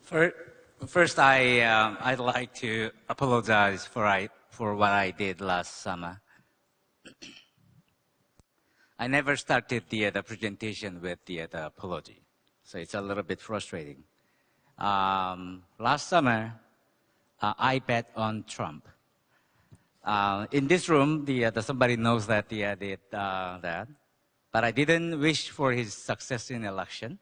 First, I'd like to apologize for what I did last summer. I never started the presentation with the apology, so it's a little bit frustrating. Last summer, I bet on Trump. In this room, somebody knows that I did that, but I didn't wish for his success in election.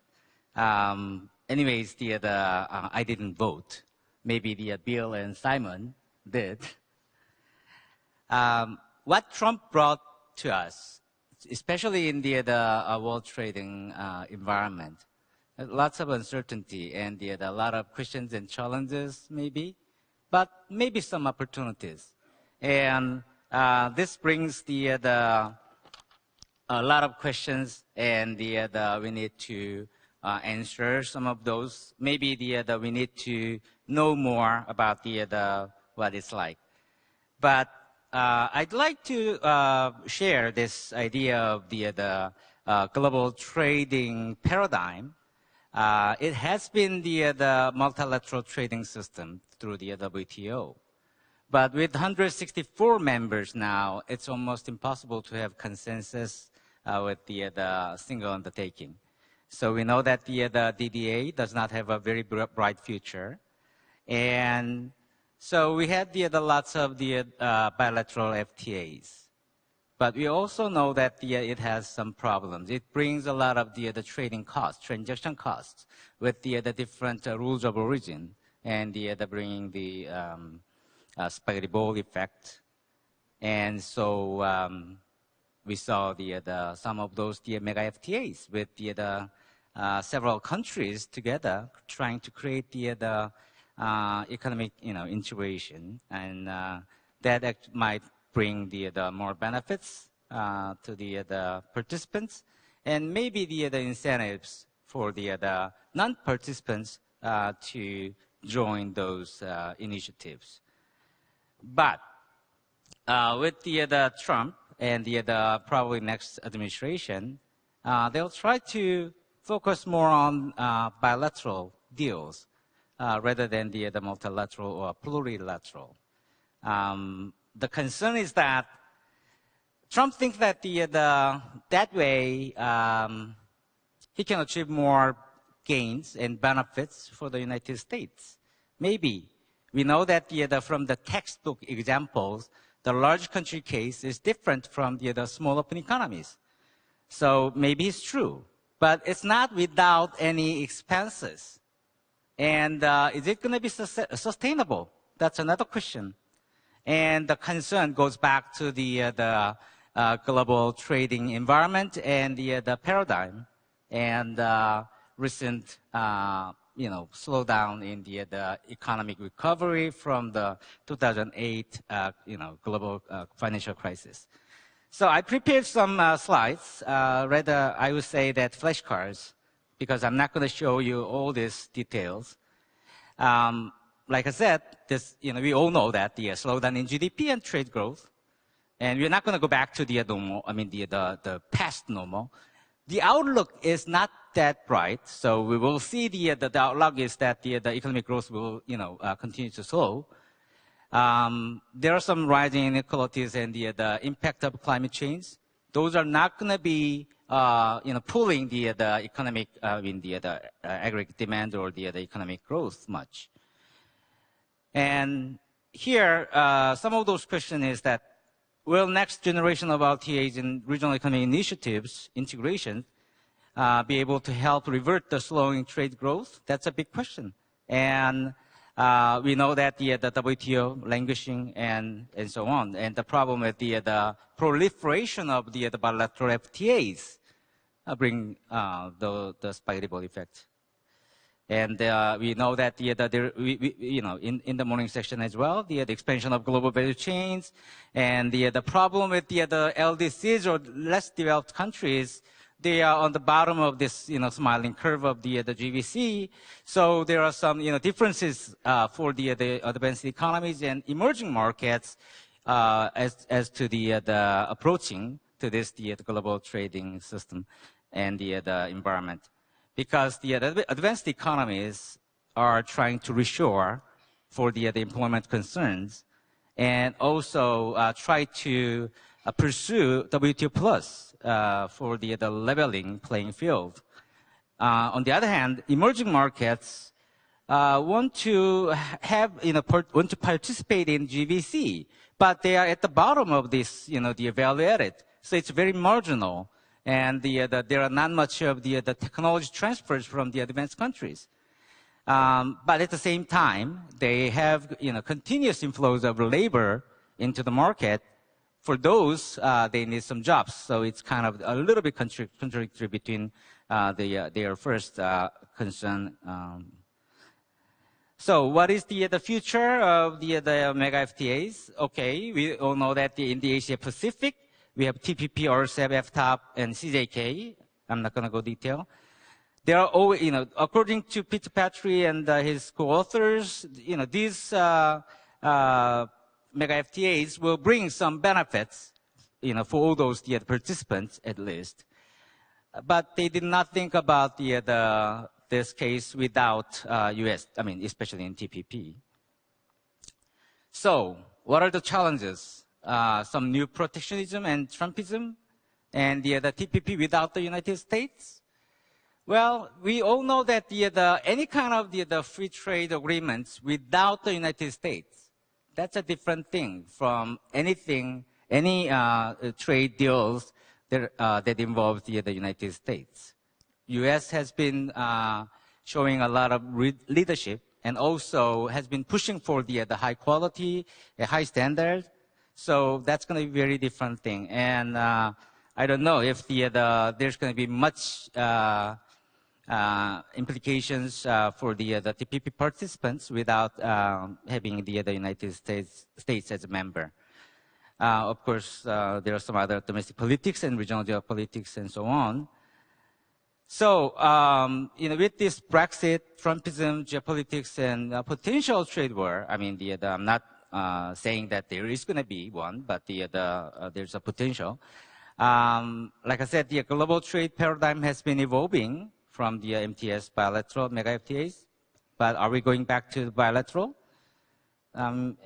Anyways, I didn't vote. Maybe Bill and Simon did. What Trump brought to us, especially in the world trading environment, lots of uncertainty and a lot of questions and challenges, maybe, but maybe some opportunities. And this brings a lot of questions, and we need to answer some of those. Maybe we need to know more about what it's like. But I'd like to share this idea of the global trading paradigm. It has been the multilateral trading system through the WTO. But with 164 members now, it's almost impossible to have consensus with the single undertaking. So we know that the DDA does not have a very bright future. And so we had lots of bilateral FTAs. But we also know that it has some problems. It brings a lot of the trading costs, transaction costs, with the different rules of origin, and bringing the spaghetti ball effect. And so we saw some of those mega FTAs with several countries together trying to create the economic integration, and that might bring the more benefits to the participants, and maybe the incentives for the non-participants to join those initiatives. But with the Trump and the probably next administration, they'll try to focus more on bilateral deals rather than the multilateral or plurilateral. The concern is that Trump thinks that that way he can achieve more gains and benefits for the United States. Maybe. We know that from the textbook examples, the large country case is different from the small open economies. So maybe it's true, but it's not without any expenses. And is it going to be sustainable? That's another question. And the concern goes back to the global trading environment and the paradigm, and recent slowdown in the economic recovery from the 2008 global financial crisis. So I prepared some slides. Rather, I would say that flashcards, because I'm not going to show you all these details. Like I said, we all know that the slowdown in GDP and trade growth, and we're not going to go back to the normal, the past normal. The outlook is not that bright, so we will see the outlook is that the economic growth will continue to slow. There are some rising inequalities and the impact of climate change. Those are not going to be pulling the economic the aggregate demand or the economic growth much. And here, some of those questions is that, will next generation of RTAs and regional economic initiatives, integration, be able to help revert the slowing trade growth? That's a big question. And we know that the WTO languishing and so on, and the problem with the proliferation of the bilateral FTAs bring the spaghetti ball effect. And we know that in the morning section as well, the expansion of global value chains, and the problem with the LDCs or less developed countries, they are on the bottom of this smiling curve of the GVC. So there are some differences for the advanced economies and emerging markets as to the approaching to this the global trading system and the environment. Because the advanced economies are trying to reshore for the employment concerns, and also try to pursue WTO plus for the leveling playing field. On the other hand, emerging markets want to have, want to participate in GVC, but they are at the bottom of this, the value added. So it's very marginal, and there are not much of the technology transfers from the advanced countries. But at the same time, they have, continuous inflows of labor into the market. For those, they need some jobs. So it's kind of a little bit contradictory between their first concern. So what is the future of the mega FTAs? Okay, we all know that in the Asia Pacific, we have TPP, RCEP, FTAP, and CJK. I'm not going to go detail. There are always, according to Peter Petrie and his co-authors, these mega FTAs will bring some benefits, for all those participants at least. But they did not think about this case without U.S. Especially in TPP. So, what are the challenges? Some new protectionism and Trumpism, and the TPP without the United States. Well, we all know that any kind of the free trade agreements without the United States, that's a different thing from any trade deals that involve the United States. U.S. has been showing a lot of leadership, and also has been pushing for the high quality, a high standard. So that's going to be a very different thing. And I don't know if there's going to be much implications for the TPP participants without having the United States as a member. Of course, there are some other domestic politics and regional geopolitics and so on. So, with this Brexit, Trumpism, geopolitics, and potential trade war, I'm not saying that there is going to be one, but there's a potential. Like I said, the global trade paradigm has been evolving from the MTS bilateral mega FTAs, but are we going back to bilateral?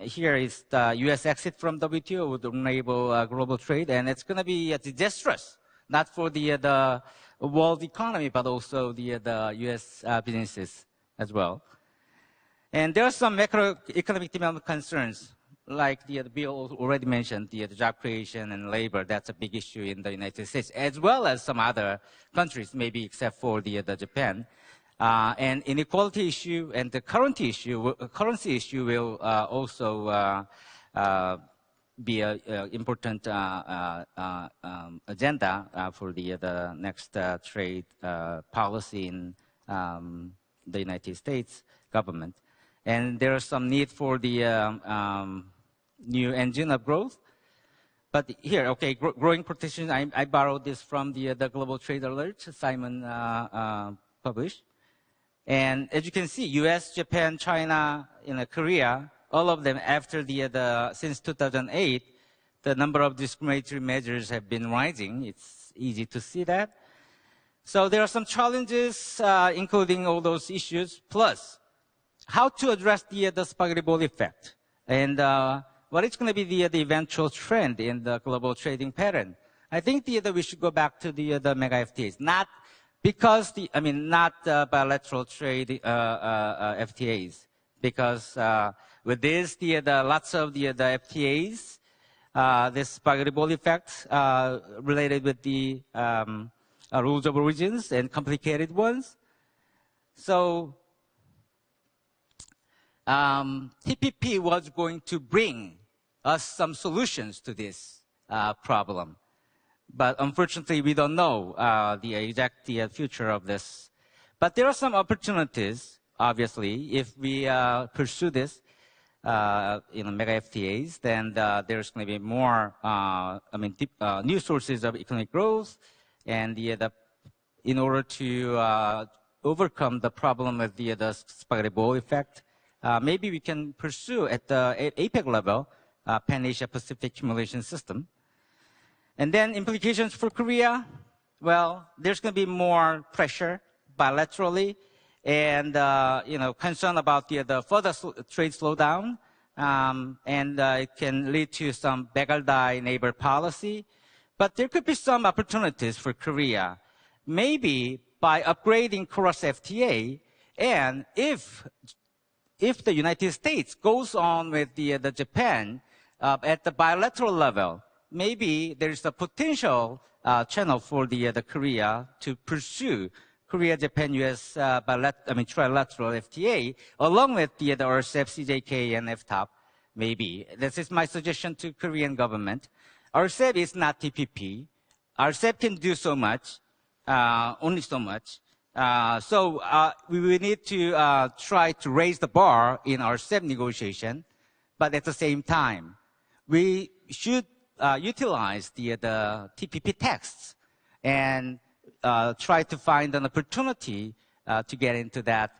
Here is the U.S. exit from WTO would enable global trade, and it's going to be disastrous, not for the world economy, but also the U.S. businesses as well. And there are some macroeconomic development concerns, like the Bill already mentioned, the job creation and labor. That's a big issue in the United States, as well as some other countries, maybe except for the Japan. And inequality issue and the currency issue will also be an important agenda for the next trade policy in the United States government. And there is some need for the new engine of growth. But here, okay, growing protection, I borrowed this from the Global Trade Alert Simon published. And as you can see, US, Japan, China, Korea, all of them after since 2008, the number of discriminatory measures have been rising. It's easy to see that. So there are some challenges, including all those issues, plus how to address the spaghetti ball effect, and what is going to be the eventual trend in the global trading pattern. I think we should go back to the mega FTAs, not because not bilateral trade FTAs, because with this lots of the FTAs, this spaghetti ball effect related with the rules of origins and complicated ones. So TPP was going to bring us some solutions to this problem. But unfortunately, we don't know the exact future of this. But there are some opportunities, obviously, if we pursue this, mega FTAs, then there's going to be more, new sources of economic growth, and in order to overcome the problem of the spaghetti ball effect, maybe we can pursue at the APEC level, Pan-Asia Pacific Accumulation System. And then implications for Korea, well, there's going to be more pressure bilaterally, and concern about the further trade slowdown, and it can lead to some Begaldai neighbor policy. But there could be some opportunities for Korea, maybe by upgrading cross FTA, and if the United States goes on with the Japan at the bilateral level, maybe there's a potential channel for the Korea to pursue Korea-Japan-US trilateral FTA along with the RCEP, CJK, and FTAP. Maybe this is my suggestion to Korean government. RCEP is not TPP. RCEP can do so much, only so much. So we need to try to raise the bar in our RCEP negotiation, but at the same time, we should utilize the TPP texts and try to find an opportunity to get into that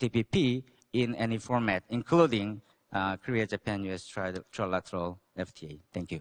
TPP in any format, including Korea-Japan-US trilateral FTA. Thank you.